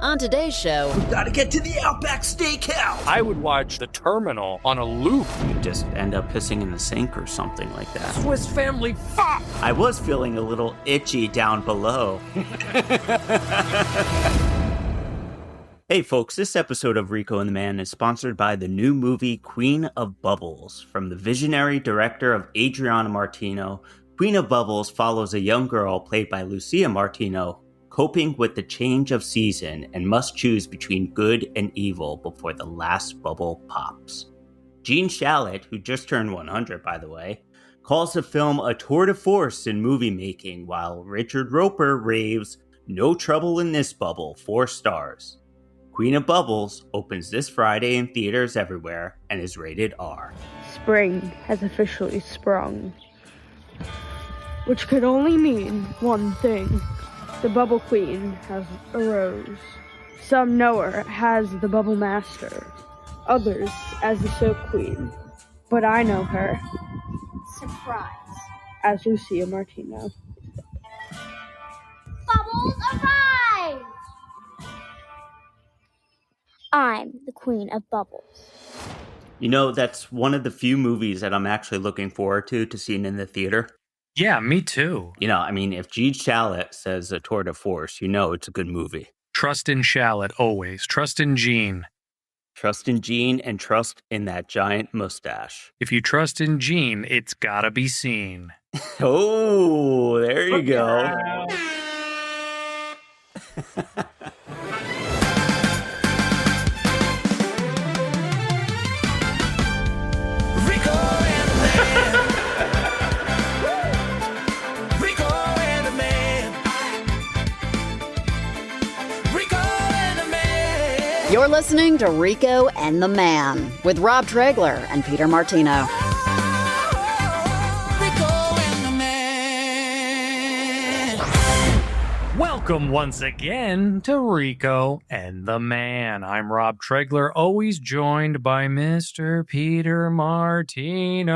On today's show, we gotta get to the Outback Steakhouse. I would watch The Terminal on a loop. You just end up pissing in the sink or something like that. Swiss Family fuck! I was feeling a little itchy down below. Hey folks, this episode of Rico and the Man is sponsored by the new movie Queen of Bubbles. From the visionary director of Adriana Martino, Queen of Bubbles follows a young girl played by Lucia Martino coping with the change of season and must choose between good and evil before the last bubble pops. Gene Shalit, who just turned 100 by the way, calls the film a tour de force in movie making, while Richard Roeper raves, "No trouble in this bubble, 4 stars." Queen of Bubbles opens this Friday in theaters everywhere and is rated R. Spring has officially sprung, which could only mean one thing. The Bubble Queen has arose. Some know her as the Bubble Master, others as the Soap Queen, but I know her, surprise, as Lucia Martino. Bubbles arrive! I'm the Queen of Bubbles. You know, that's one of the few movies that I'm actually looking forward to seeing in the theater. Yeah, me too. You know, I mean, if Gene Shalit says a tour de force, you know it's a good movie. Trust in Shalit, always. Trust in Gene. Trust in Gene and trust in that giant mustache. If you trust in Gene, it's gotta be seen. Oh, there you go. you're listening to Rico and the Man with Rob Tregler and Peter Martino. Welcome once again to Rico and the Man. I'm Rob Tregler, always joined by Mr. Peter Martino.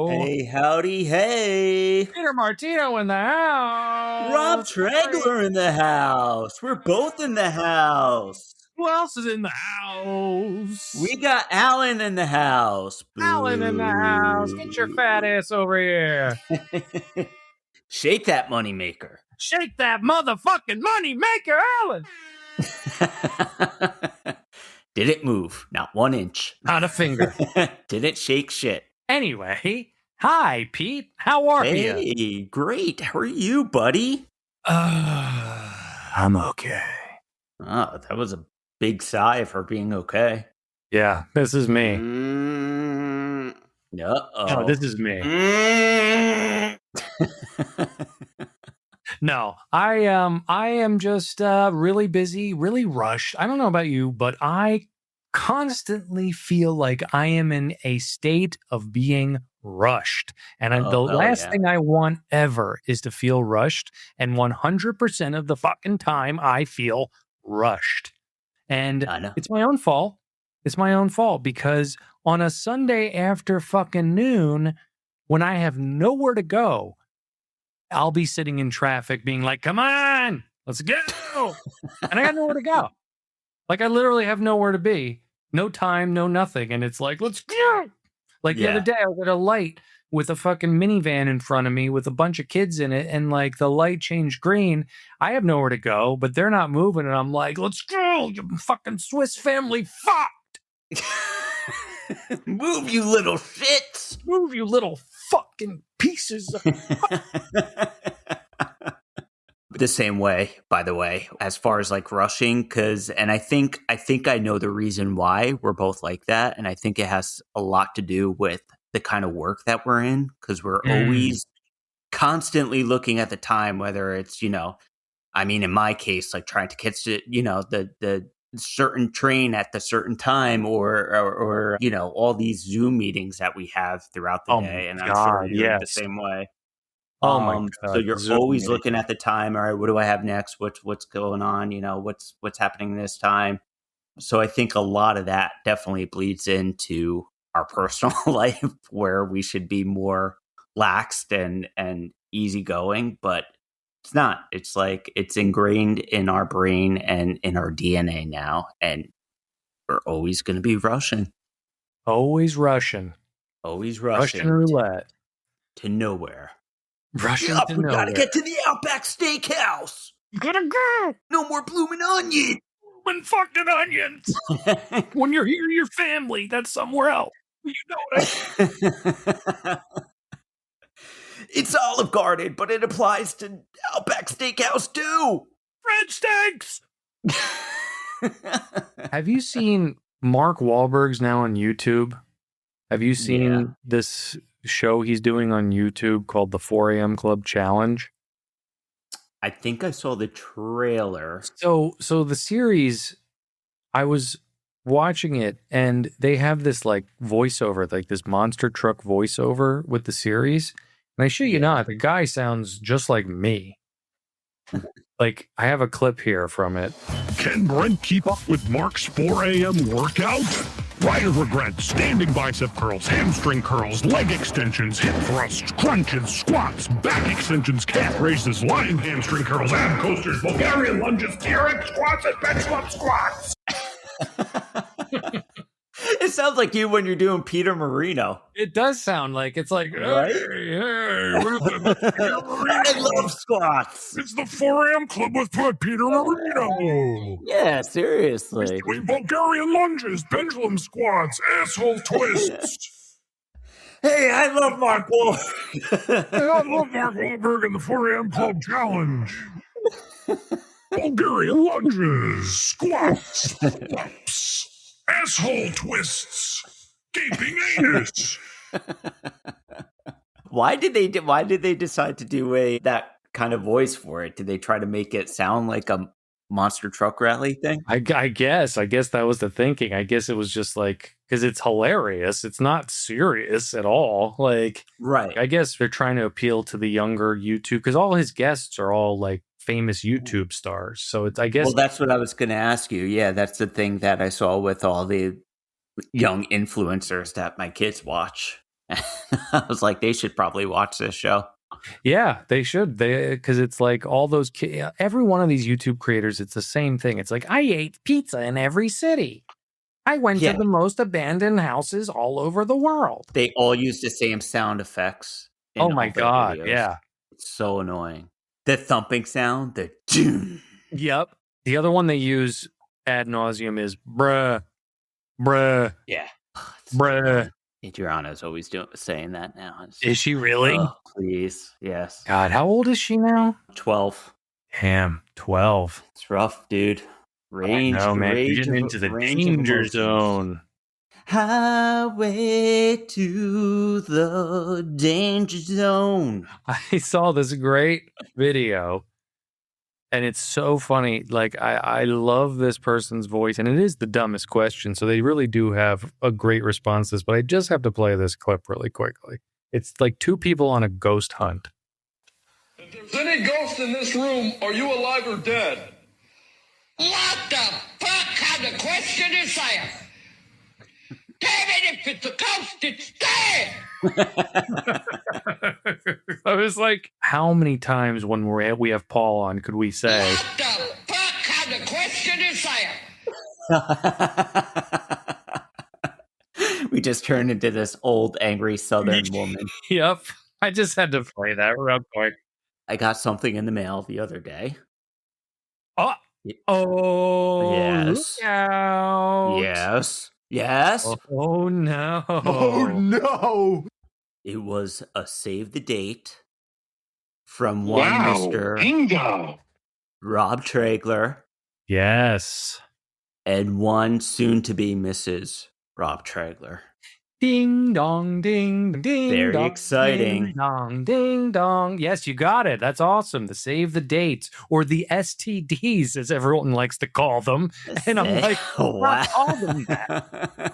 Hey, howdy, hey. Peter Martino in the house. Rob Tregler in the house. We're both in the house. Who else is in the house? We got Alan in the house. Boo. Alan in the house. Get your fat ass over here. Shake that moneymaker. Shake that motherfucking money maker, Alan! Did it move? Not 1 inch. Not a finger. Didn't shake shit. Anyway, hi, Pete. How are you? Hey, great. How are you, buddy? I'm okay. Oh, that was a big sigh for being okay. Yeah, this is me. Uh-oh. No, this is me. No, I am just really busy, really rushed. I don't know about you, but I constantly feel like I am in a state of being rushed. And the last thing I want ever is to feel rushed. And 100% of the fucking time I feel rushed. And it's my own fault. It's my own fault because on a Sunday after fucking noon, when I have nowhere to go, I'll be sitting in traffic being like, come on, let's go. And I got nowhere to go. Like, I literally have nowhere to be. No time, no nothing. And it's like, let's go. Like the other day, I was at a light with a fucking minivan in front of me with a bunch of kids in it. And like the light changed green. I have nowhere to go, but they're not moving. And I'm like, let's go, you fucking Swiss family fucked. Move, you little shits. Move, you little fucking pieces of The same way, by the way, as far as like rushing, and I think I know the reason why we're both like that, and I think it has a lot to do with the kind of work that we're in, because we're always constantly looking at the time, whether it's, I mean, in my case, like trying to catch it, the certain train at the certain time, or all these Zoom meetings that we have throughout the day, and I'm sure you're the same way. Oh my God. So you're always looking at the time. All right, what do I have next? What's going on? What's happening this time? So I think a lot of that definitely bleeds into our personal life, where we should be more laxed and easygoing. But It's not. It's like it's ingrained in our brain and in our DNA now, and we're always going to be rushing. Always Russian. Always Russian rushing roulette. to nowhere. Russian Yup, to we nowhere. gotta get to the Outback Steakhouse. Gotta go. No more blooming onion. When fucking onions. When you're here, your family. That's somewhere else. You know what It's Olive Garden, but it applies to Outback Steakhouse too. Red steaks. Have you seen Mark Wahlberg's now on YouTube? Have you seen this show he's doing on YouTube called the 4 a.m. Club Challenge? I think I saw the trailer. So the series, I was watching it, and they have this like voiceover, like this monster truck voiceover with the series. And I shit you not, the guy sounds just like me. Like, I have a clip here from it. Can Brent keep up with Mark's 4 a.m. workout? Rider regrets, standing bicep curls, hamstring curls, leg extensions, hip thrusts, crunches, squats, back extensions, calf raises, lying hamstring curls, ab coasters, Bulgarian lunges, TRX squats, and bench lump squats. It sounds like you when you're doing Peter Marino. It does sound like it's like, Right? hey, what is it? I love squats. It's the 4 a.m. Club with Peter Marino. Yeah, seriously. Doing Bulgarian lunges, pendulum squats, asshole twists. Hey, I love Mark Wahlberg. I love Mark Wahlberg in the 4 a.m. Club Challenge. Bulgarian lunges, squats, pull-ups, asshole twists, gaping anus. Why did they decide to do that kind of voice for it? Did they try to make it sound like a monster truck rally thing? I guess that was the thinking. I guess it was just like, because it's hilarious. It's not serious at all. Like, right. I guess they're trying to appeal to the younger YouTube, because all his guests are all like famous YouTube stars. So it's, I guess. Well, that's what I was going to ask you. Yeah, that's the thing that I saw with all the young influencers that my kids watch. I was like, they should probably watch this show. Yeah, they should. Because it's like all those kids, every one of these YouTube creators, it's the same thing. It's like, I ate pizza in every city. I went to the most abandoned houses all over the world. They all use the same sound effects. Oh my God. Videos. Yeah. It's so annoying. The thumping sound, the doom. Yep. The other one they use ad nauseum is bruh. Yeah. Bruh. Adriana's always saying that now. Is she really? Oh, please. Yes. God, how old is she now? 12. Damn, 12. It's rough, dude. Man. You're getting into the danger zone. Highway to the danger zone. I saw this great video, and it's so funny. Like, I love this person's voice, and it is the dumbest question, so they really do have a great response to this, but I just have to play this clip really quickly. It's like two people on a ghost hunt. If there's any ghost in this room, are you alive or dead? What the fuck kind of question is that? Damn it, if it's a ghost, it's dead! I was like, how many times when we have Paul on could we say, What the fuck kind of question is that? We just turned into this old, angry Southern woman. Yep. I just had to play that real quick. I got something in the mail the other day. Oh, yes. Look out. Yes. Oh, no. Oh, no. It was a save the date from one Mr. Bingo. Rob Tregler. Yes. And one soon-to-be Mrs. Rob Tregler. Ding dong, ding, ding. Very dong, exciting. Ding dong, ding dong. Yes, you got it. That's awesome. The save the dates, or the STDs, as everyone likes to call them. And I'm like, wow. Call them that.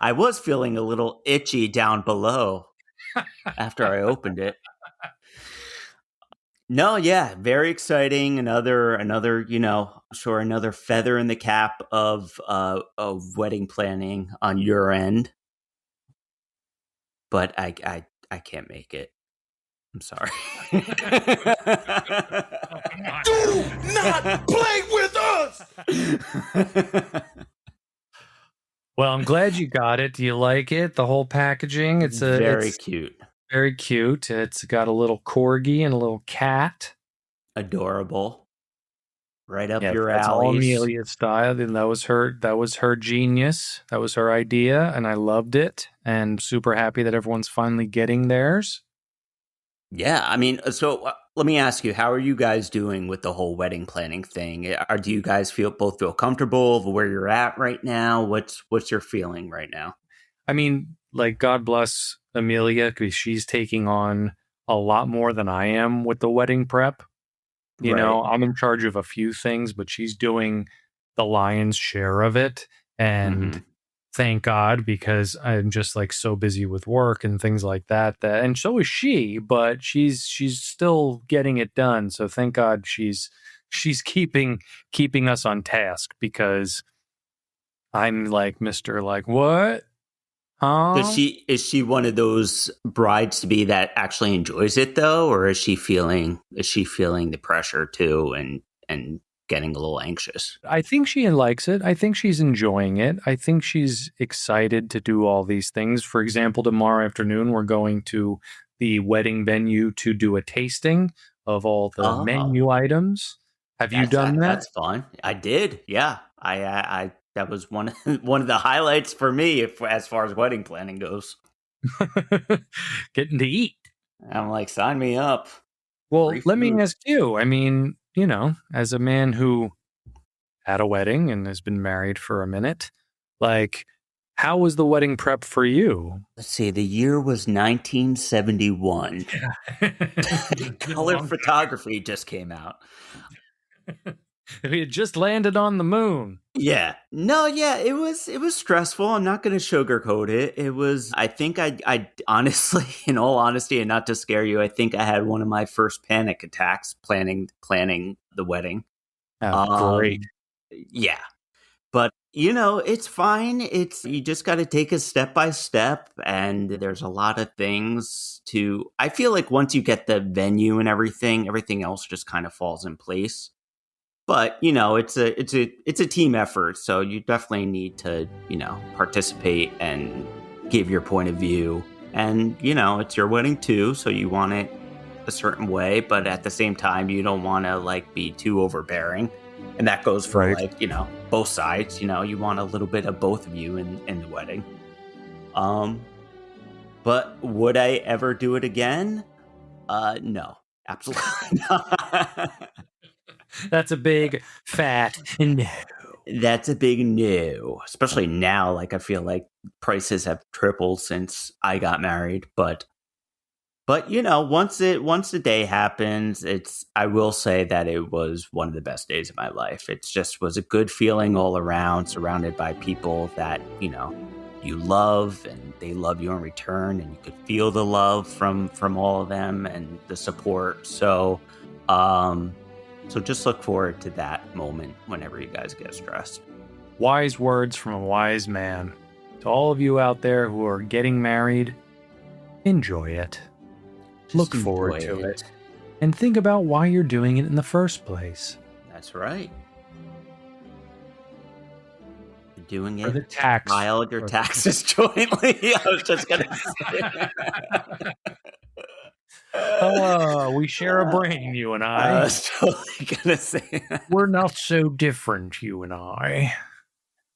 I was feeling a little itchy down below after I opened it. No, yeah, very exciting. Another, another feather in the cap of wedding planning on your end. But I can't make it. I'm sorry. Do not play with us! Well, I'm glad you got it. Do you like it? The whole packaging? It's Very cute. Very cute. It's got a little corgi and a little cat. Adorable. Right up Yeah, your that's all alleys. Emilia style. And that was her genius. That was her idea, and I loved it. And super happy that everyone's finally getting theirs. Yeah, I mean, so let me ask you, how are you guys doing with the whole wedding planning thing? Do you guys both feel comfortable with where you're at right now? What's your feeling right now? I mean, like, God bless Emilia, because she's taking on a lot more than I am with the wedding prep. You know, I'm in charge of a few things, but she's doing the lion's share of it. And thank God, because I'm just like so busy with work and things like that. And so is she, but she's still getting it done. So thank God she's keeping us on task, because I'm like Mr. like, what? Huh? Is she one of those brides to be that actually enjoys it though, or is she feeling the pressure too and getting a little anxious? I think she likes it. I think she's enjoying it. I think she's excited to do all these things. For example, tomorrow afternoon we're going to the wedding venue to do a tasting of all the menu items. Have you done that? That's fun. I did. Yeah. I that was one of the highlights for me as far as wedding planning goes. Getting to eat. I'm like, sign me up. Well, let me ask you. I mean, you know, as a man who had a wedding and has been married for a minute, like, how was the wedding prep for you? Let's see. The year was 1971. Color photography just came out. We had just landed on the moon. Yeah. No, yeah, it was stressful. I'm not going to sugarcoat it. It was, I think I honestly, in all honesty, and not to scare you, I think I had one of my first panic attacks planning the wedding. Oh, great. Yeah. But, you know, it's fine. You just got to take it step by step. And there's a lot of things I feel like once you get the venue and everything else just kind of falls in place. But, you know, it's a team effort. So you definitely need to, you know, participate and give your point of view. And, you know, it's your wedding too. So you want it a certain way. But at the same time, you don't want to like be too overbearing. And that goes for like, you know, both sides. You know, you want a little bit of both of you in the wedding. But would I ever do it again? No, absolutely not. That's a big fat no. That's a big no. Especially now, like I feel like prices have tripled since I got married. But you know, once the day happens, I will say that it was one of the best days of my life. It just was a good feeling all around, surrounded by people that, you know, you love and they love you in return, and you could feel the love from all of them and the support. So just look forward to that moment whenever you guys get stressed. Wise words from a wise man. To all of you out there who are getting married, enjoy it. Look forward to it. And think about why you're doing it in the first place. That's right. You're doing it. For the tax. File your taxes jointly. I was just going to say. We share a brain, you and I. I was totally going to say that. We're not so different, you and I.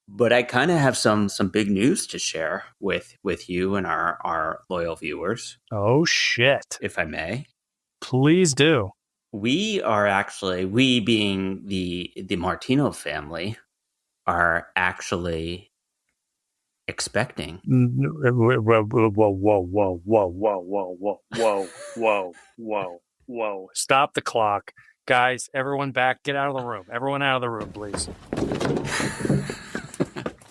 But I kind of have some big news to share with you and our loyal viewers. Oh, shit. If I may. Please do. We being the Martino family, are actually expecting. Whoa. Stop the clock. Guys, everyone back. Get out of the room. Everyone out of the room, please.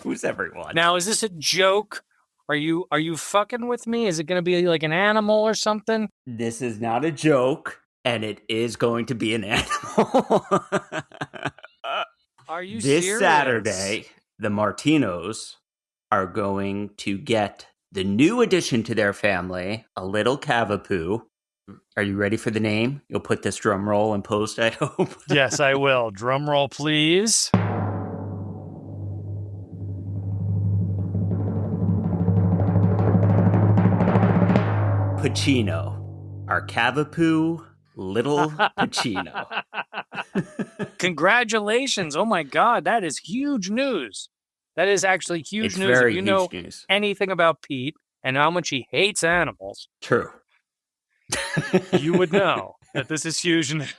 Who's everyone? Now, is this a joke? Are you fucking with me? Is it going to be like an animal or something? This is not a joke, and it is going to be an animal. Are you this serious? Saturday, the Martinos are going to get the new addition to their family, a little Cavapoo, Are you ready for the name? You'll put this drum roll in post, I hope. Yes, I will. Drum roll, please. Pacino. Our Cavapoo Little Pacino. Congratulations. Oh my God, that is huge news. That is actually huge It's news. very If you huge know news. anything about Pete and how much he hates animals, True. you would know that this is huge news.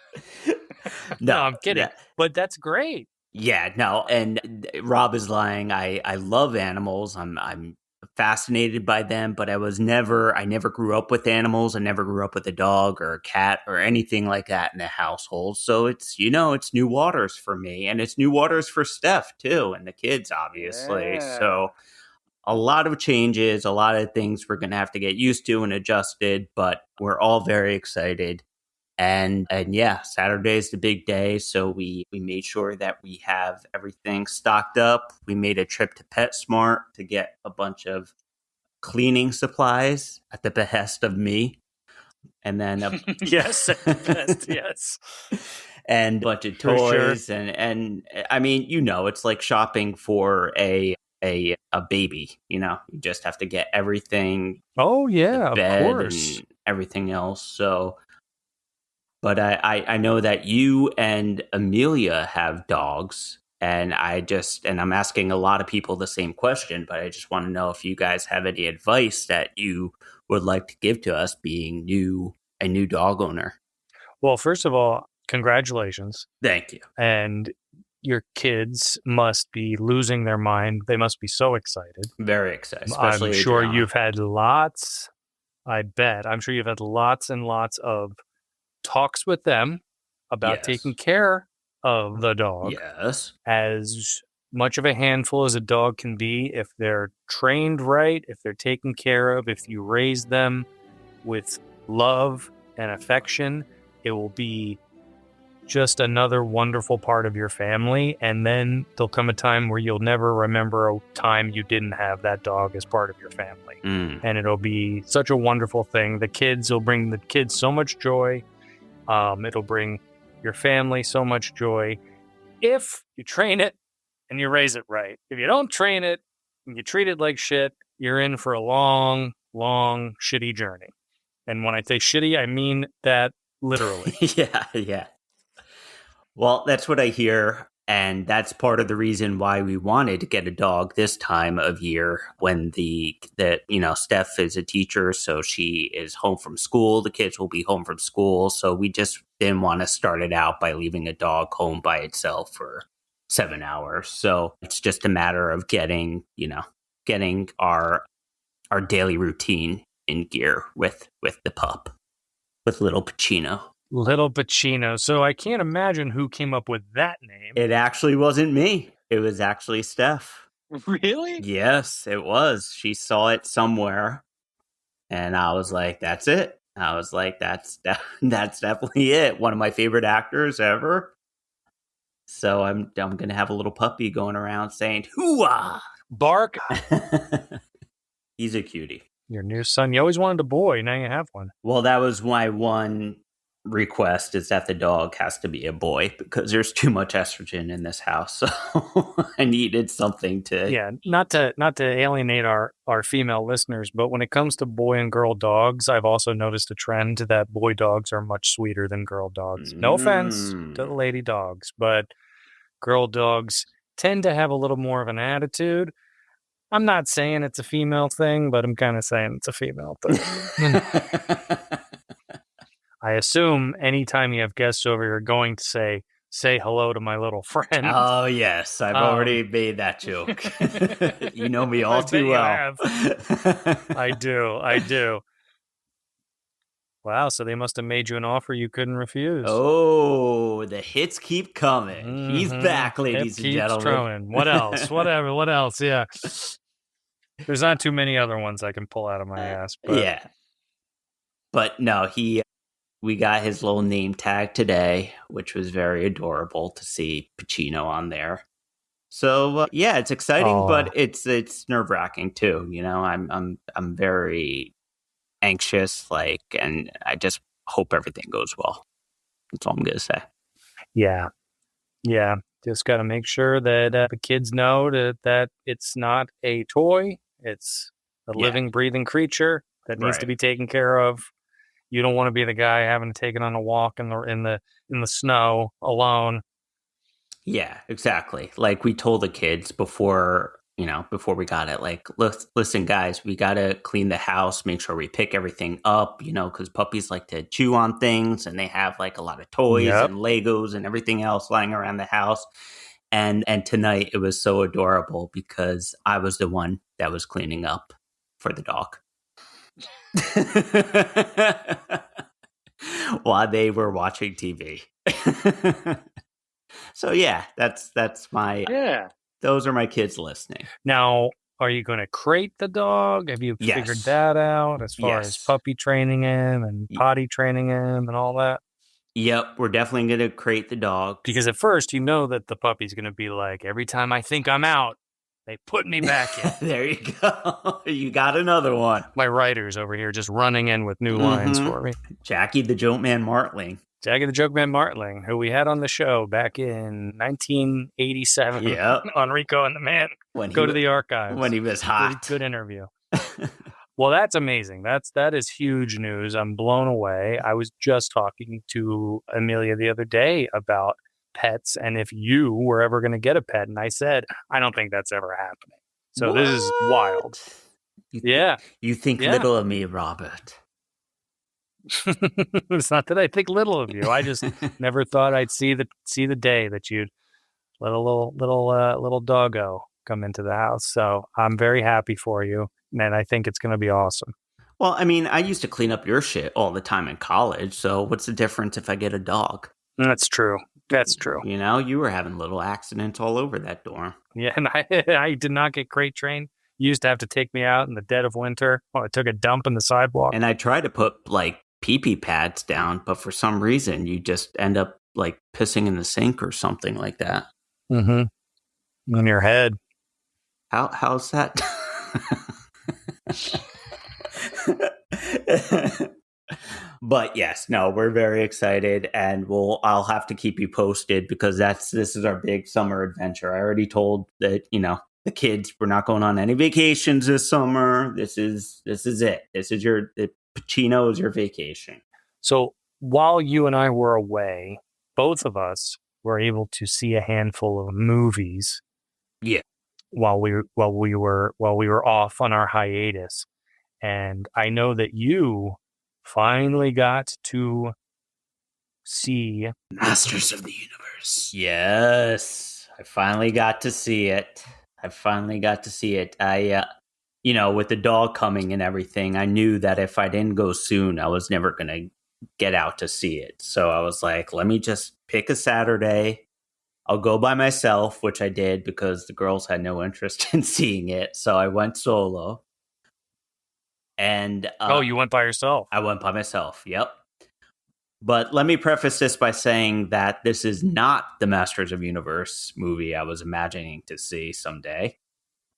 No, I'm kidding. But that's great. Yeah, no, and Rob is lying. I love animals. I'm fascinated by them, but I never grew up with animals. I never grew up with a dog or a cat or anything like that in the household. So it's new waters for me, and it's new waters for Steph too, and the kids obviously. Yeah. So a lot of changes, a lot of things we're gonna have to get used to and adjusted, but we're all very excited. And yeah, Saturday is the big day, so we made sure that we have everything stocked up. We made a trip to PetSmart to get a bunch of cleaning supplies at the behest of me, and then Yes, at the best, yes. and a bunch of For sure. toys, and I mean, it's like shopping for a baby. You just have to get everything. Oh yeah, the of bed course. and everything else. So. But I know that you and Emilia have dogs, and I'm asking a lot of people the same question, but I just want to know if you guys have any advice that you would like to give to us being a new dog owner. Well, first of all, congratulations. Thank you. And your kids must be losing their mind. They must be so excited. Very excited. I'm sure you've had lots, I'm sure you've had lots and lots of talks with them about taking care of the dog. Yes. As much of a handful as a dog can be, if they're trained right, if they're taken care of, if you raise them with love and affection, it will be just another wonderful part of your family. And then there'll come a time where you'll never remember a time you didn't have that dog as part of your family. And it'll be such a wonderful thing. The kids will bring the kids so much joy. It'll bring your family so much joy if you train it and you raise it right. If you don't train it and you treat it like shit, you're in for a long, long, shitty journey. And when I say shitty, I mean that literally. Yeah. Well, that's what I hear. And that's part of the reason why we wanted to get a dog this time of year when Steph is a teacher. So she is home from school. The kids will be home from school. So we just didn't want to start it out by leaving a dog home by itself for 7 hours. So it's just a matter of getting our daily routine in gear with the pup, with little Pacino. Little Pacino. So I can't imagine who came up with that name. It actually wasn't me. It was actually Steph. Really? Yes, it was. She saw it somewhere, and I was like, "That's it." I was like, "That's definitely it." One of my favorite actors ever. So I'm gonna have a little puppy going around saying "hoo-ah." Bark. He's a cutie. Your new son. You always wanted a boy. Now you have one. Well, that was my one request, is that the dog has to be a boy because there's too much estrogen in this house. So I needed something to. Yeah, not to alienate our female listeners, but when it comes to boy and girl dogs, I've also noticed a trend that boy dogs are much sweeter than girl dogs. No offense to the lady dogs, but girl dogs tend to have a little more of an attitude. I'm not saying it's a female thing, but I'm kind of saying it's a female thing. I assume anytime you have guests over, you're going to say hello to my little friend. Oh, yes. I've already made that joke. You know me all too well. I do. Wow, so they must have made you an offer you couldn't refuse. Oh, the hits keep coming. He's back, ladies and gentlemen. Throwing. What else? What else? Yeah. There's not too many other ones I can pull out of my ass. But. Yeah. But no, we got his little name tag today, which was very adorable to see Pacino on there. So yeah, it's exciting, but it's nerve-wracking too. I'm very anxious, and I just hope everything goes well. That's all I'm going to say. Yeah. Just got to make sure that the kids know that it's not a toy. It's a living, breathing creature that needs to be taken care of. You don't want to be the guy having to take it on a walk in the snow alone. Yeah, exactly. Like we told the kids before we got it, like, listen, guys, we got to clean the house, make sure we pick everything up, because puppies like to chew on things and they have like a lot of toys and Legos and everything else lying around the house. And tonight it was so adorable because I was the one that was cleaning up for the dog. While they were watching TV. So yeah, that's my those are my kids listening. Now, are you going to crate the dog? Have you figured that out as far as puppy training him and potty training him and all that? Yep, we're definitely going to crate the dog. Because at first, that the puppy's going to be like, every time I think I'm out, they put me back in. There you go. You got another one. My writers over here just running in with new lines for me. Jackie the Joke Man Martling. Jackie the Joke Man Martling, who we had on the show back in 1987 on Rico and the Man. Go to the archives. When he was hot. Good interview. Well, that's amazing. That is huge news. I'm blown away. I was just talking to Emilia the other day about pets and if you were ever going to get a pet. And I said, I don't think that's ever happening. So This is wild. You think little of me, Robert. It's not that I think little of you. I just never thought I'd see the day that you'd let a little doggo come into the house. So I'm very happy for you. And I think it's going to be awesome. Well, I mean, I used to clean up your shit all the time in college. So what's the difference if I get a dog? That's true. You were having little accidents all over that dorm. Yeah, and I did not get crate trained. You used to have to take me out in the dead of winter while I took a dump in the sidewalk. And I tried to put like pee-pee pads down, but for some reason you just end up like pissing in the sink or something like that. Mm-hmm. On your head. How's that? But yes, no, we're very excited, and I'll have to keep you posted because this is our big summer adventure. I already told that the kids, we're not going on any vacations this summer. This is it. The Pacino is your vacation. So while you and I were away, both of us were able to see a handful of movies. Yeah. While we were off on our hiatus, and I know that you finally got to see Masters of the Universe. Yes, I finally got to see it. I, with the dog coming and everything, I knew that if I didn't go soon, I was never going to get out to see it. So I was like, let me just pick a Saturday. I'll go by myself, which I did because the girls had no interest in seeing it. So I went solo. And you went by yourself? I went by myself. Yep. But let me preface this by saying that this is not the Masters of Universe movie I was imagining to see someday.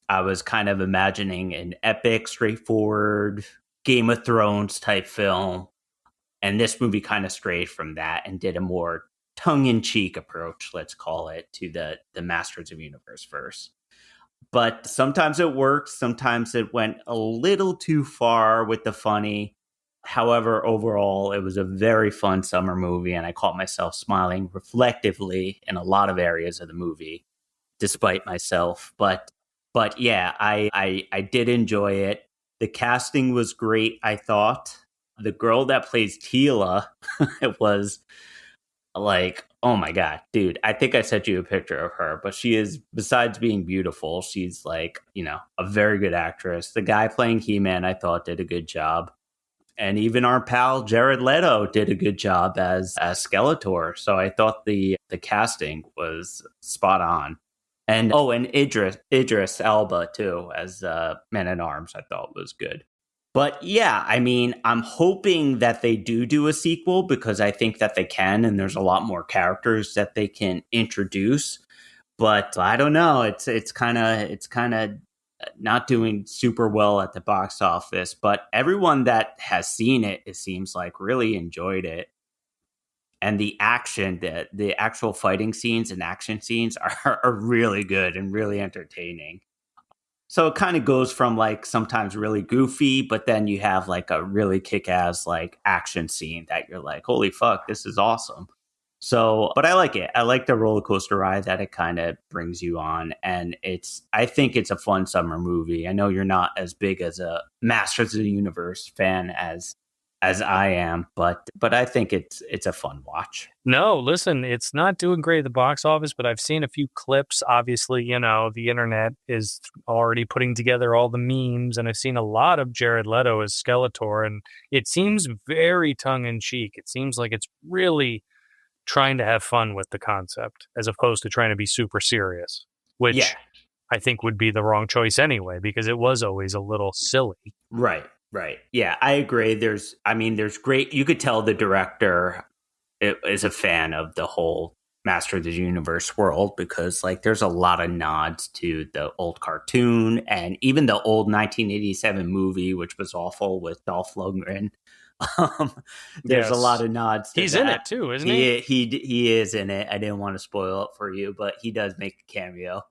I was kind of imagining an epic, straightforward Game of Thrones type film. And this movie kind of strayed from that and did a more tongue-in-cheek approach, let's call it, to the Masters of Universe verse. But sometimes it worked. Sometimes it went a little too far with the funny. However, overall, it was a very fun summer movie, and I caught myself smiling reflectively in a lot of areas of the movie, despite myself. But yeah, I did enjoy it. The casting was great, I thought. The girl that plays Tila was like, oh my God, dude, I think I sent you a picture of her, but she is, besides being beautiful, she's like, a very good actress. The guy playing He-Man, I thought, did a good job. And even our pal Jared Leto did a good job as Skeletor. So I thought the casting was spot on. And Idris Elba too, as Man-at-Arms, I thought was good. But yeah, I mean, I'm hoping that they do a sequel because I think that they can, and there's a lot more characters that they can introduce. But I don't know. It's kind of not doing super well at the box office, but everyone that has seen it, it seems like, really enjoyed it. And the action, the actual fighting scenes and action scenes are really good and really entertaining. So it kind of goes from like sometimes really goofy, but then you have like a really kick-ass like action scene that you're like, holy fuck, this is awesome. So, but I like it. I like the roller coaster ride that it kind of brings you on. And I think it's a fun summer movie. I know you're not as big as a Masters of the Universe fan as I am, but I think it's a fun watch. No, listen, it's not doing great at the box office, but I've seen a few clips. Obviously, the internet is already putting together all the memes, and I've seen a lot of Jared Leto as Skeletor, and it seems very tongue-in-cheek. It seems like it's really trying to have fun with the concept, as opposed to trying to be super serious, which I think would be the wrong choice anyway, because it was always a little silly. Right. Yeah, I agree. There's great, you could tell the director is a fan of the whole Master of the Universe world, because like there's a lot of nods to the old cartoon and even the old 1987 movie, which was awful, with Dolph Lundgren. There's a lot of nods to He's that. in it too, isn't he? He is in it. I didn't want to spoil it for you, but he does make a cameo.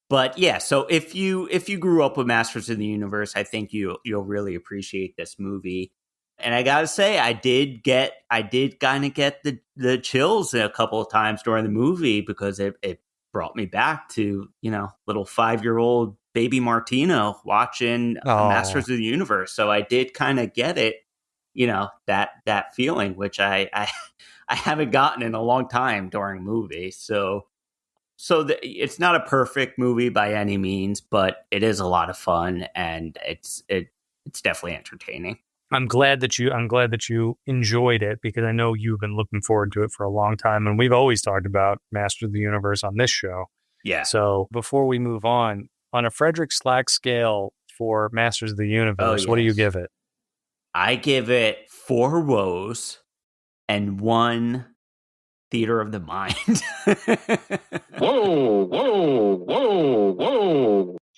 But yeah, so if you grew up with Masters of the Universe, I think you'll really appreciate this movie. And I gotta say, I did kind of get the chills a couple of times during the movie, because it brought me back to, little 5-year-old baby Martino watching Masters of the Universe. So I did kind of get it, that feeling, which I haven't gotten in a long time during a movie. So it's not a perfect movie by any means, but it is a lot of fun, and it's definitely entertaining. I'm glad that you enjoyed it, because I know you've been looking forward to it for a long time, and we've always talked about Master of the Universe on this show. Yeah. So before we move on a Frederick Slack scale for Masters of the Universe, what do you give it? I give it 4 woes and 1 theater of the mind. Whoa.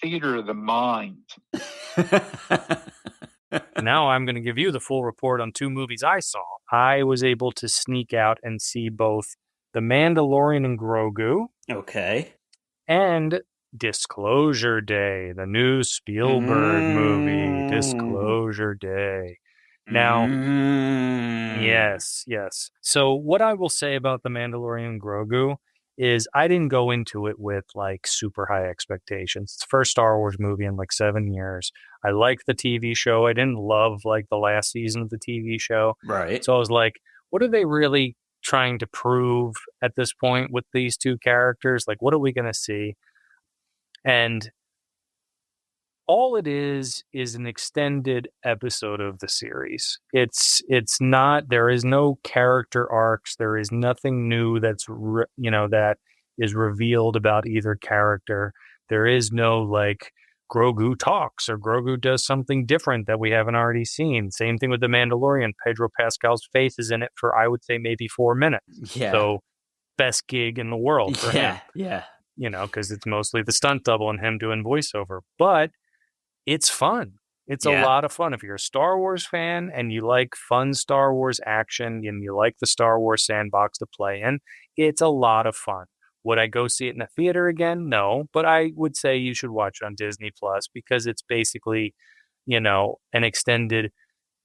Theater of the mind. Now I'm going to give you the full report on 2 movies I saw. I was able to sneak out and see both The Mandalorian and Grogu. Okay. And Disclosure Day, the new Spielberg movie, Disclosure Day. Now, yes. So what I will say about The Mandalorian and Grogu is I didn't go into it with like super high expectations. It's the first Star Wars movie in like 7 years. I liked the TV show. I didn't love like the last season of the TV show. Right. So I was like, what are they really trying to prove at this point with these 2 characters? Like, what are we going to see? And all it is an extended episode of the series. It's not, there is no character arcs. There is nothing new that is revealed about either character. There is no like Grogu talks or Grogu does something different that we haven't already seen. Same thing with The Mandalorian. Pedro Pascal's face is in it for, I would say, maybe 4 minutes. Yeah. So best gig in the world for him. Yeah. Because it's mostly the stunt double and him doing voiceover. But it's fun. It's a lot of fun. If you're a Star Wars fan and you like fun Star Wars action and you like the Star Wars sandbox to play in, it's a lot of fun. Would I go see it in a theater again? No, but I would say you should watch it on Disney Plus, because it's basically, an extended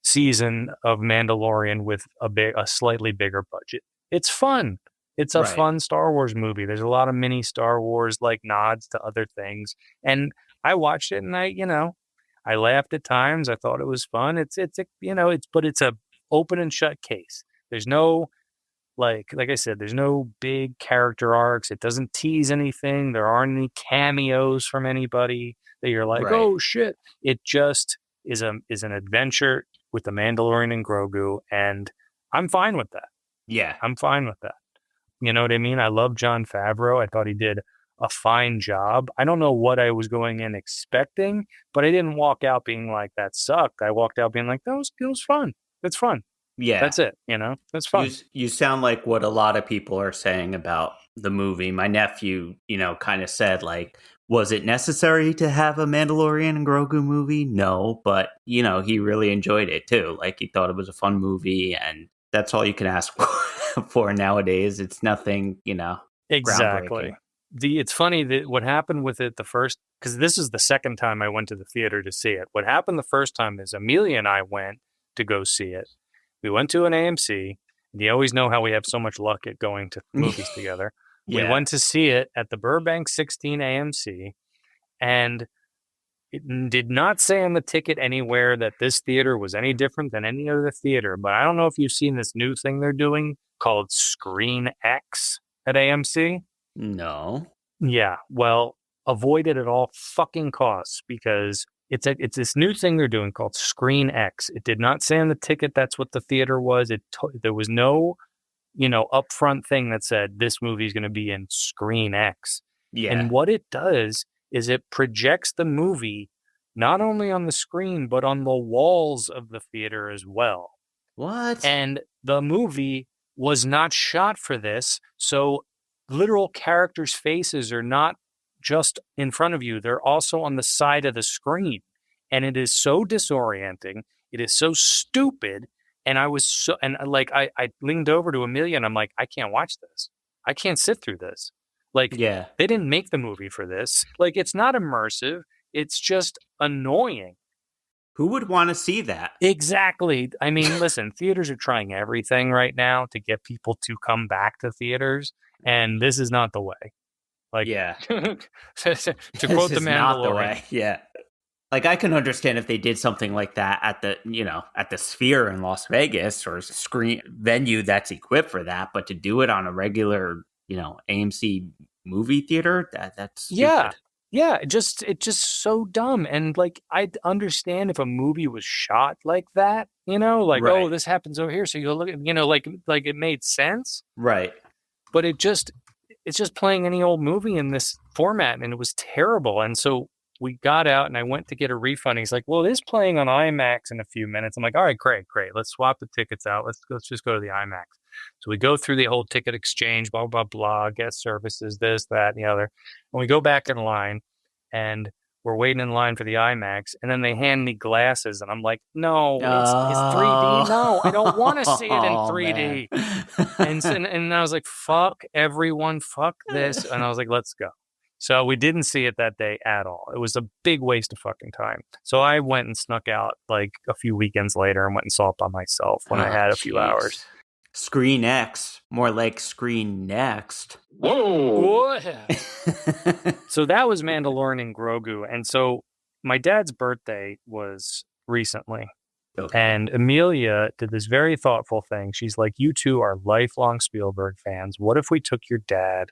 season of Mandalorian with a slightly bigger budget. It's fun. It's a fun Star Wars movie. There's a lot of mini Star Wars like nods to other things. And I watched it and I laughed at times. I thought it was fun. It's a open and shut case. There's no, like I said, there's no big character arcs. It doesn't tease anything. There aren't any cameos from anybody that you're like, oh shit. It just is an adventure with the Mandalorian and Grogu, and I'm fine with that. Yeah. I'm fine with that. You know what I mean? I love Jon Favreau. I thought he did a fine job. I don't know what I was going in expecting, but I didn't walk out being like, that sucked. I walked out being like, it was fun. It's fun. Yeah. That's it. That's fun. You sound like what a lot of people are saying about the movie. My nephew, kind of said like, Was it necessary to have a Mandalorian and Grogu movie? No, but, he really enjoyed it too. Like, he thought it was a fun movie, and that's all you can ask for nowadays. It's nothing, Exactly. groundbreaking. It's funny that what happened with it the first, because this is the second time I went to the theater to see it. What happened the first time is Emilia and I went to go see it. We went to an AMC. And you always know how we have so much luck at going to movies together. Yeah. We went to see it at the Burbank 16 AMC, and it did not say on the ticket anywhere that this theater was any different than any other theater. But I don't know if you've seen this new thing they're doing called Screen X at AMC. No. Yeah, well, avoid it at all fucking costs, because it's this new thing they're doing called Screen X. It did not say on the ticket that's what the theater was. There was no, upfront thing that said this movie is going to be in Screen X. Yeah. And what it does is it projects the movie not only on the screen, but on the walls of the theater as well. What? And the movie was not shot for this, so literal characters' faces are not just in front of you, they're also on the side of the screen. And it is so disorienting. It is so stupid. And I leaned over to Emilia and I'm like, I can't watch this. I can't sit through this. Like, Yeah. They didn't make the movie for this. Like, it's not immersive. It's just annoying. Who would want to see that? Exactly. I mean, listen, theaters are trying everything right now to get people to come back to theaters. And this is not the way. Like, yeah. to This quote the is not the Mandalorian. way. Yeah. Like, I can understand if they did something like that at the Sphere in Las Vegas, or a screen venue that's equipped for that, but to do it on a regular, AMC movie theater, that's stupid. Yeah, it's just so dumb. And like, I'd understand if a movie was shot like that, like, Right. oh, this happens over here, so you'll look at, like it made sense. Right. But it's just playing any old movie in this format, and it was terrible. And so we got out, and I went to get a refund. He's like, well, it is playing on IMAX in a few minutes. I'm like, all right, great. Let's swap the tickets out. Let's just go to the IMAX. So we go through the whole ticket exchange, blah, blah, blah, guest services, this, that, and the other. And we go back in line, and we're waiting in line for the IMAX. And then they hand me glasses, and I'm like, no, it's 3D. No, I don't want to see it in 3D. And I was like, fuck everyone, fuck this. And I was like, let's go. So we didn't see it that day at all. It was a big waste of fucking time. So I went and snuck out like a few weekends later and went and saw it by myself when I had a few hours. Screen X, more like Screen Next. Whoa! So that was Mandalorian and Grogu. And so my dad's birthday was recently. Okay. And Emilia did this very thoughtful thing. She's like, you two are lifelong Spielberg fans. What if we took your dad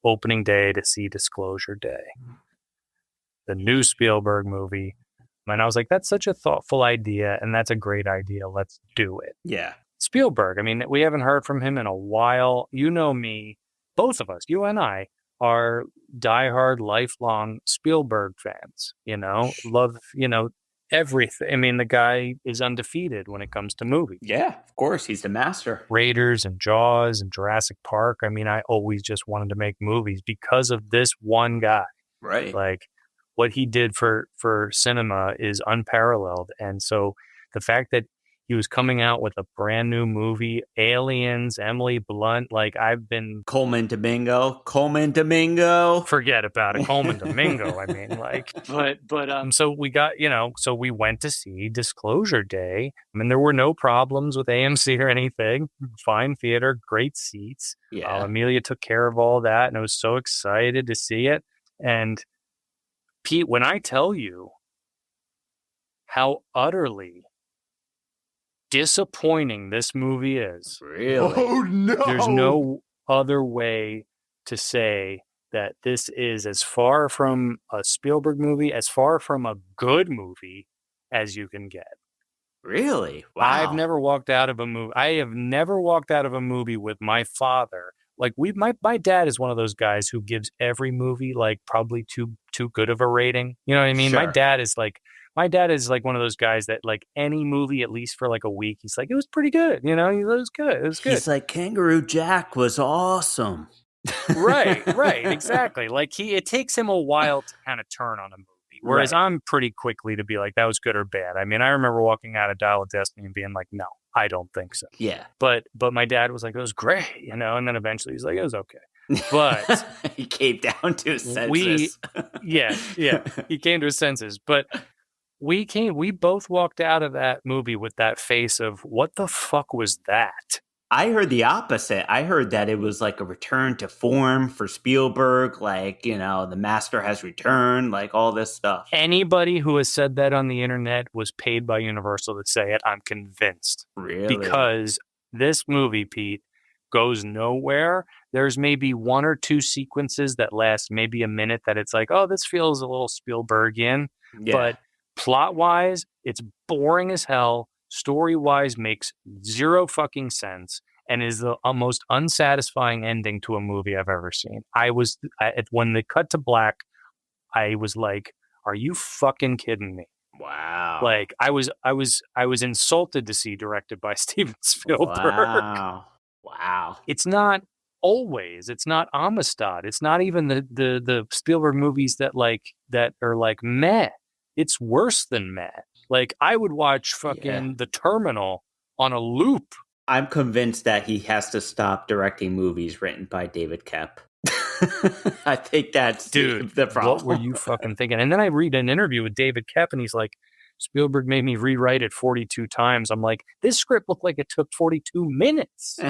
opening day to see Disclosure Day, the new Spielberg movie? And I was like, that's such a thoughtful idea, and that's a great idea. Let's do it. Yeah. Spielberg, I mean, we haven't heard from him in a while. You know me, both of us, you and I, are diehard, lifelong Spielberg fans, love, everything. I mean, the guy is undefeated when it comes to movies. Yeah, of course. He's the master. Raiders and Jaws and Jurassic Park. I mean, I always just wanted to make movies because of this one guy. Right. Like, what he did for cinema is unparalleled. And so the fact that he was coming out with a brand new movie, Aliens, Emily Blunt, like, I've been... Coleman Domingo. Forget about it. Coleman Domingo, I mean, like... But so we got, so we went to see Disclosure Day. I mean, there were no problems with AMC or anything. Fine theater, great seats. Yeah. Emilia took care of all that, and I was so excited to see it. And Pete, when I tell you how utterly disappointing this movie is. Really? Oh, no. There's no other way to say that this is as far from a Spielberg movie, as far from a good movie as you can get. Really? Wow. I have never walked out of a movie with my father. Like, my dad is one of those guys who gives every movie like probably too good of a rating. You know what I mean? Sure. My dad is like one of those guys that, like, any movie, at least for like a week, he's like, it was pretty good. It was good. He's like, Kangaroo Jack was awesome. Right, exactly. Like it takes him a while to kind of turn on a movie. Whereas Right. I'm pretty quickly to be like, that was good or bad. I mean, I remember walking out of Dial of Destiny and being like, no, I don't think so. Yeah. But my dad was like, it was great, and then eventually he's like, it was okay. But he came down to his senses. yeah, he came to his senses. But we both walked out of that movie with that face of, what the fuck was that? I heard the opposite. I heard that it was like a return to form for Spielberg, like, the master has returned, like all this stuff. Anybody who has said that on the internet was paid by Universal to say it, I'm convinced. Really? Because this movie, Pete, goes nowhere. There's maybe one or two sequences that last maybe a minute that it's like, oh, this feels a little Spielbergian. Yeah. But plot-wise, it's boring as hell. Story-wise, makes zero fucking sense, and is the most unsatisfying ending to a movie I've ever seen. When they cut to black, I was like, are you fucking kidding me? Wow. Like, I was insulted to see directed by Steven Spielberg. Wow. It's not always. It's not Amistad. It's not even the Spielberg movies that are like meh. It's worse than meh. Like, I would watch fucking The Terminal on a loop. I'm convinced that he has to stop directing movies written by David Koepp. I think that's the problem. What were you fucking thinking? And then I read an interview with David Koepp, and he's like, Spielberg made me rewrite it 42 times. I'm like, this script looked like it took 42 minutes.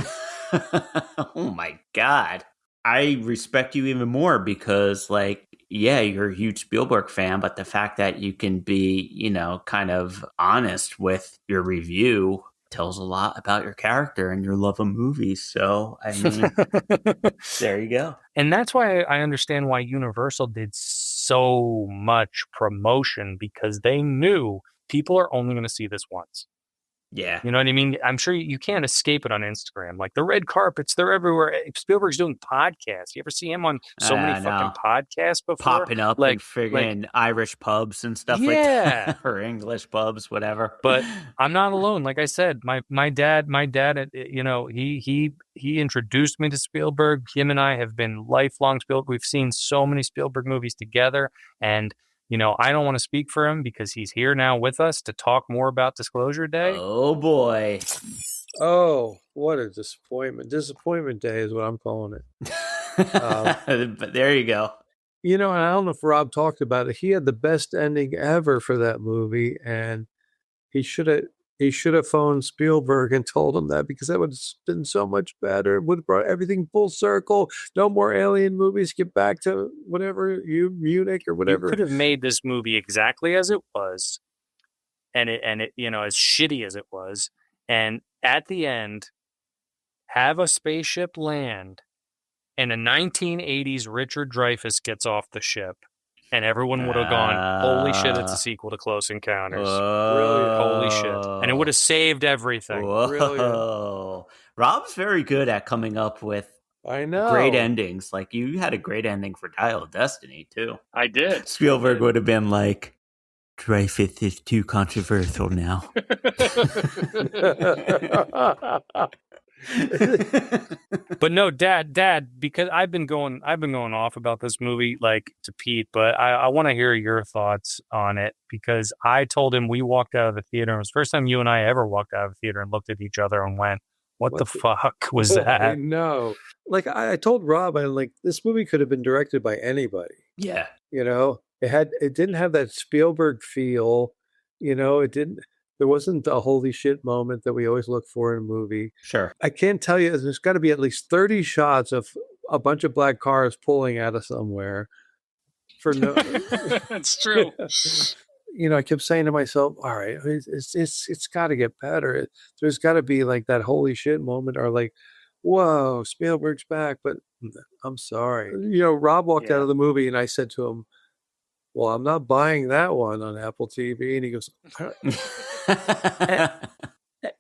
Oh my God. I respect you even more because, you're a huge Spielberg fan, but the fact that you can be, kind of honest with your review tells a lot about your character and your love of movies. So, I mean, there you go. And that's why I understand why Universal did so much promotion, because they knew people are only going to see this once. Yeah. You know what I mean? I'm sure you can't escape it on Instagram. Like, the red carpets, they're everywhere. Spielberg's doing podcasts. You ever see him on so many fucking podcasts before? Popping up in friggin' Irish pubs and stuff like that. Or English pubs, whatever. But I'm not alone. Like I said, my dad, he introduced me to Spielberg. Him and I have been lifelong Spielberg. We've seen so many Spielberg movies together. And I don't want to speak for him because he's here now with us to talk more about Disclosure Day. Oh, boy. Oh, what a disappointment. Disappointment Day is what I'm calling it. But there you go. And I don't know if Rob talked about it. He had the best ending ever for that movie, and he should have phoned Spielberg and told him that, because that would have been so much better. It would have brought everything full circle. No more alien movies. Get back to whatever, Munich or whatever. You could have made this movie exactly as it was, and it as shitty as it was, and at the end have a spaceship land, and a 1980s Richard Dreyfuss gets off the ship. And everyone would have gone, holy shit, it's a sequel to Close Encounters. Brilliant. Holy shit. And it would have saved everything. Brilliant. Rob's very good at coming up with great endings. Like, you had a great ending for Dial of Destiny, too. I did. Spielberg would have been like, Dreyfuss is too controversial now. But no, Dad, because I've been going off about this movie to Pete, but I want to hear your thoughts on it, because I told him we walked out of the theater. It was the first time you and I ever walked out of the theater and looked at each other and went, what the fuck was that? I know. I told Rob, this movie could have been directed by anybody. Yeah. It didn't have that Spielberg feel, there wasn't a holy shit moment that we always look for in a movie. Sure. I can't tell you, there's got to be at least 30 shots of a bunch of black cars pulling out of somewhere for no. That's true. I kept saying to myself, all right, it's got to get better. There's got to be that holy shit moment, or whoa, Spielberg's back. But I'm sorry. Rob walked out of the movie, and I said to him, well, I'm not buying that one on Apple TV. And he goes,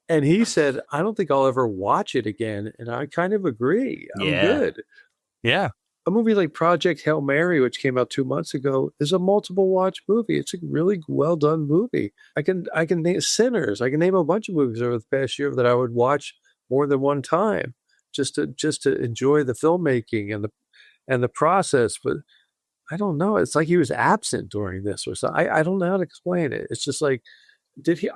and he said, I don't think I'll ever watch it again. And I kind of agree. I'm good. Yeah. A movie like Project Hail Mary, which came out 2 months ago, is a multiple watch movie. It's a really well done movie. I can name Sinners. I can name a bunch of movies over the past year that I would watch more than one time. just to enjoy the filmmaking and the process. But I don't know. It's like he was absent during this or something. I don't know how to explain it. It's just like,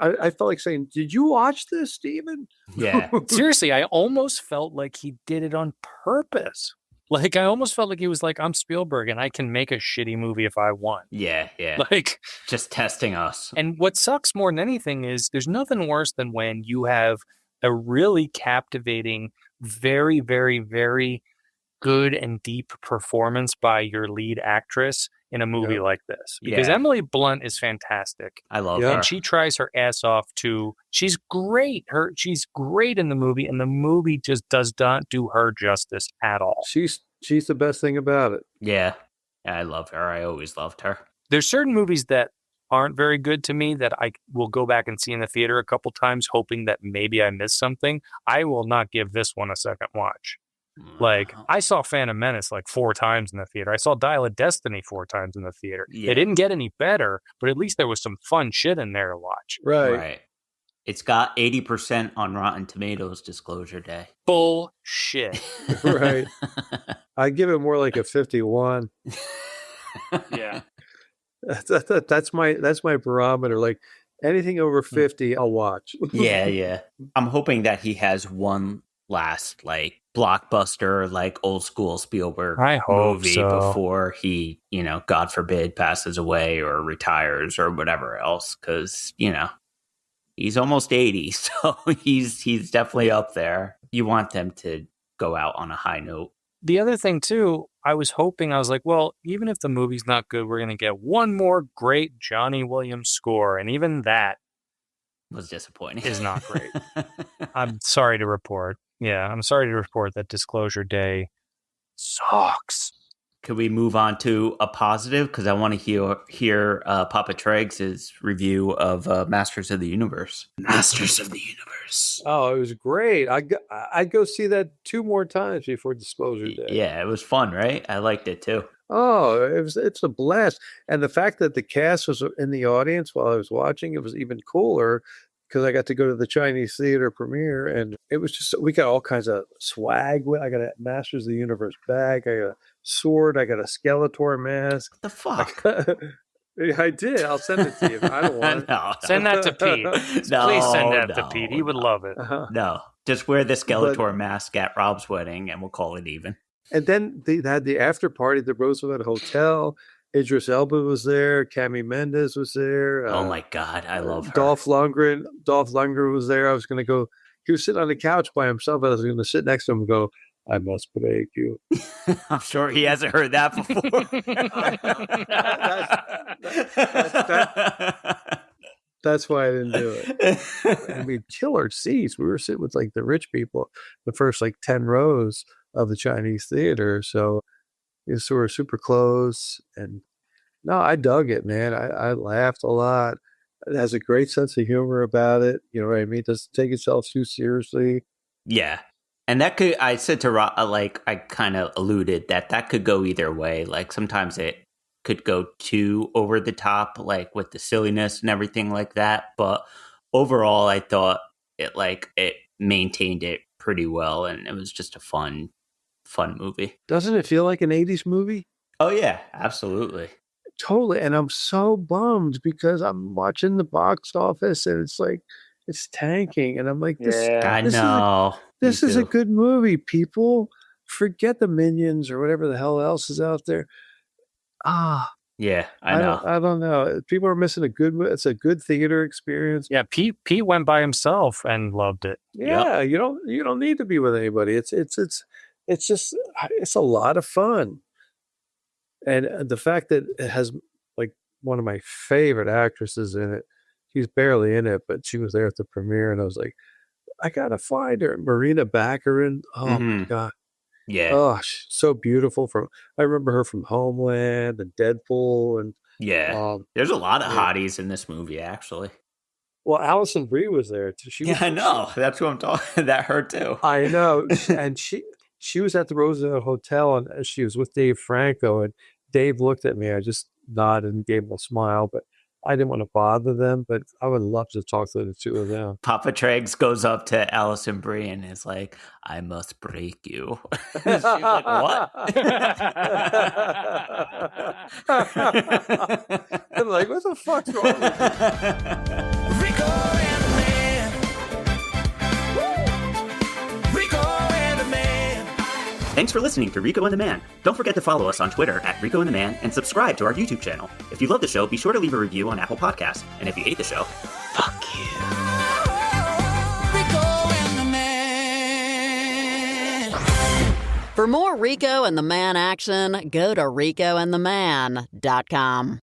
I felt like saying, did you watch this, Steven? Yeah. Seriously, I almost felt like he did it on purpose. Like, I almost felt like he was like, I'm Spielberg and I can make a shitty movie if I want. Yeah. Like, just testing us. And what sucks more than anything is there's nothing worse than when you have a really captivating, very, very, very good and deep performance by your lead actress in a movie like this. Because Emily Blunt is fantastic. I love her. And she tries her ass off she's great. She's great in the movie, and the movie just does not do her justice at all. She's the best thing about it. Yeah. I love her. I always loved her. There's certain movies that aren't very good to me that I will go back and see in the theater a couple times, hoping that maybe I missed something. I will not give this one a second watch. Like, I saw Phantom Menace like 4 times in the theater. I saw Dial of Destiny 4 times in the theater. Yeah. It didn't get any better, but at least there was some fun shit in there to watch. Right. It's got 80% on Rotten Tomatoes disclosure day. Bullshit. Right. I'd give it more like a 51. Yeah. That's my barometer. Like, anything over 50, I'll watch. Yeah. I'm hoping that he has one last like blockbuster, like old school Spielberg movie before he, God forbid, passes away or retires or whatever else. Because he's almost 80, so he's definitely up there. You want them to go out on a high note. The other thing too, I was like, well, even if the movie's not good, we're going to get one more great Johnny Williams score. And even that was disappointing. Is not great. I'm sorry to report. Yeah, I'm sorry to report that Disclosure Day sucks. Could we move on to a positive? Because I want to hear Papa Tregs' review of Masters of the Universe. Masters of the Universe. Oh, it was great. I'd go see that 2 more times before Disclosure Day. Yeah, it was fun, right? I liked it too. Oh, it's a blast. And the fact that the cast was in the audience while I was watching, it was even cooler because I got to go to the Chinese theater premiere, and it was just, we got all kinds of swag. I got a Masters of the Universe bag. I got a sword. I got a Skeletor mask. What the fuck? I did. I'll send it to you. I don't want it. No. Send that to Pete. Please send that to Pete. He would love it. No, just wear the Skeletor mask at Rob's wedding and we'll call it even. And then they had the after party at the Roosevelt Hotel. Idris Elba was there. Cami Mendes was there. Oh my God, I love her. Dolph Lundgren was there. I was going to go. He was sitting on the couch by himself. I was going to sit next to him and go, I must break you. I'm sure he hasn't heard that before. That's why I didn't do it. I mean, killer seats. We were sitting with like the rich people, the first like 10 rows of the Chinese theater. So we were super close. And no, I dug it, man. I laughed a lot. It has a great sense of humor about it. You know what I mean? It doesn't take itself too seriously. Yeah. And that could, I said to Rob, like, I kind of alluded that could go either way. Like, sometimes it could go too over the top, like with the silliness and everything like that. But overall, I thought it maintained it pretty well. And it was just a fun movie. Doesn't it feel like an 80s movie? Oh, yeah, absolutely. Totally. And I'm so bummed because I'm watching the box office and it's like, it's tanking. And I'm like, this is a good movie, people. Forget the Minions or whatever the hell else is out there. Yeah, I know. I don't know. People are missing it's a good theater experience. Yeah, Pete went by himself and loved it. Yeah, you don't need to be with anybody. It's just it's a lot of fun. And the fact that it has like one of my favorite actresses in it. She's barely in it, but she was there at the premiere and I was like, I gotta find her. Marina Baccarin. Oh my God. Yeah. Oh, she's so beautiful. I remember her from Homeland and Deadpool and there's a lot of hotties in this movie, actually. Well, Alison Brie was there too. I know. That's what I'm talking. That her too. I know. And she was at the Roosevelt Hotel and she was with Dave Franco and Dave looked at me. I just nodded and gave him a smile, but I didn't want to bother them, but I would love to talk to the two of them. Papa Tregs goes up to Alison Brie and is like, I must break you. She's like, what? I'm like, what the fuck's wrong with you? Rico and the man. Rico and the man. Thanks for listening to Rico and the Man. Don't forget to follow us on Twitter at Rico and the Man and subscribe to our YouTube channel. If you love the show, be sure to leave a review on Apple Podcasts. And if you hate the show, fuck you. Rico and the man. For more Rico and the Man action, go to ricoandtheman.com.